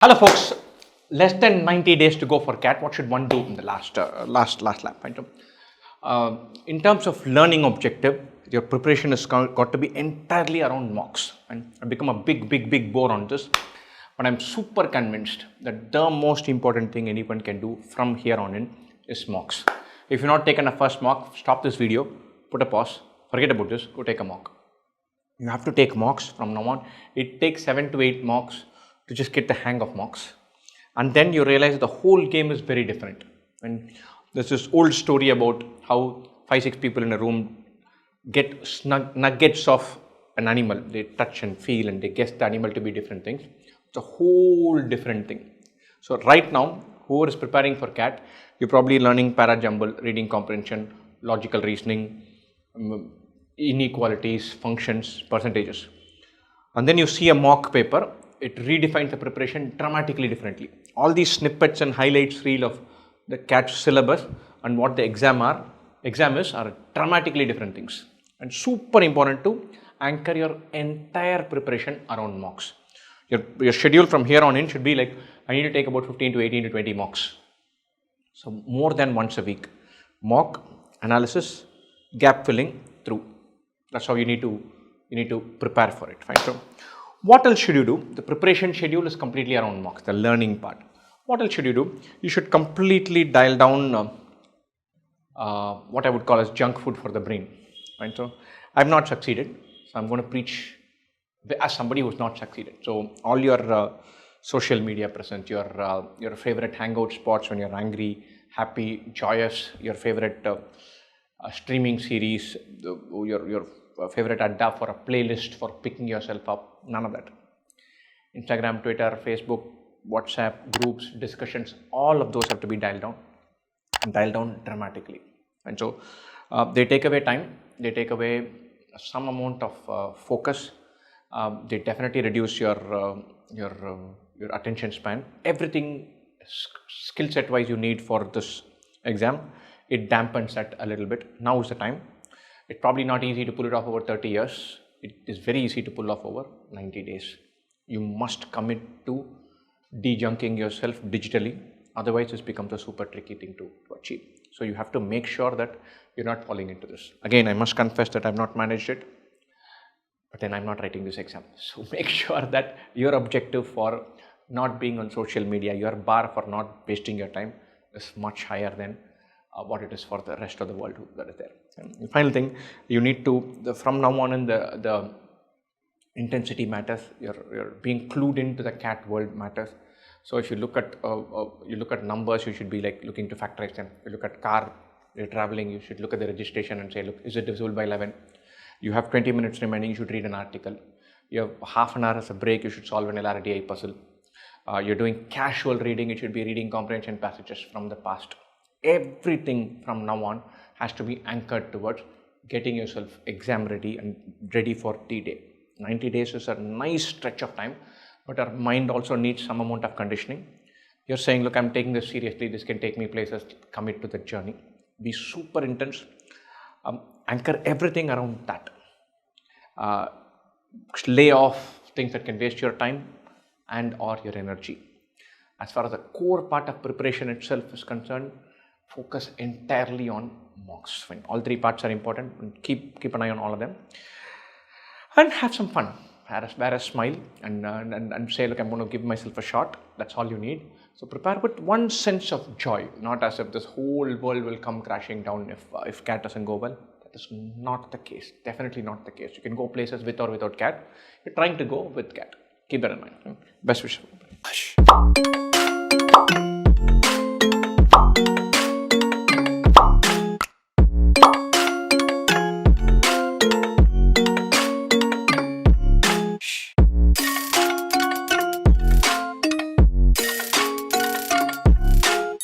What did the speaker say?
Hello, folks. Less than 90 days to go for CAT. What should one do in the last lap? Right? In terms of learning objective, your preparation has got to be entirely around mocks. And I've become a big bore on this. But I'm super convinced that the most important thing anyone can do from here on in is mocks. If you've not taken a first mock, stop this video, put a pause, forget about this, go take a mock. You have to take mocks from now on. It takes 7 to 8 mocks to just get the hang of mocks. And then you realize the whole game is very different. And there's this old story about how 5-6 people in a room get nuggets of an animal. They touch and feel and they guess the animal to be different things. It's a whole different thing. So right now, whoever is preparing for CAT, you're probably learning para-jumble, reading comprehension, logical reasoning, inequalities, functions, percentages. And then you see a mock paper, it redefines the preparation dramatically differently. All these snippets and highlights reel of the CAT syllabus and what the exam is are dramatically different things. And super important to anchor your entire preparation around mocks. Your schedule from here on in should be like, I need to take about 15 to 18 to 20 mocks. So more than once a week. Mock, analysis, gap filling through. That's how you need to prepare for it. Fine. So what else should you do? The preparation schedule is completely around mocks, the learning part. What else should you do? You should completely dial down what I would call as junk food for the brain. Right? So I've not succeeded. So I'm going to preach as somebody who's not succeeded. So all your social media presence, your favorite hangout spots when you're angry, happy, joyous, your favorite streaming series, your favorite adda for a playlist for picking yourself up, none of that. Instagram, Twitter, Facebook, WhatsApp, groups, discussions, all of those have to be dialed down and dialed down dramatically. And so they take away time, they take away some amount of focus, they definitely reduce your attention span. Everything skill set wise you need for this exam, it dampens that a little bit. Now is the time. It's probably not easy to pull it off over 30 years. It is very easy to pull off over 90 days. You must commit to de-junking yourself digitally. Otherwise, this becomes a super tricky thing to achieve. So you have to make sure that you're not falling into this. Again, I must confess that I've not managed it, but then I'm not writing this exam. So make sure that your objective for not being on social media, your bar for not wasting your time is much higher than what it is for the rest of the world that is there. And the final thing, you need to, from now on in the intensity matters, you're being clued into the CAT world matters. So if you look at numbers, you should be like looking to factorize them. You look at car, you're traveling, you should look at the registration and say, look, is it divisible by 11? You have 20 minutes remaining, you should read an article. You have half an hour as a break, you should solve an LRDI puzzle. You're doing casual reading, you should be reading comprehension passages from the past. Everything from now on has to be anchored towards getting yourself exam ready and ready for D-Day. 90 days is a nice stretch of time, but our mind also needs some amount of conditioning. You're saying, look, I'm taking this seriously, this can take me places, commit to the journey. Be super intense, anchor everything around that. Lay off things that can waste your time and or your energy. As far as the core part of preparation itself is concerned, focus entirely on mocks. When all three parts are important, and keep an eye on all of them, and have some fun. Wear a smile and say, look, I'm going to give myself a shot. That's all you need. So prepare with one sense of joy, not as if this whole world will come crashing down if CAT doesn't go well. That is not the case. Definitely not the case. You can go places with or without CAT. You're trying to go with CAT. Keep that in mind. Best wishes.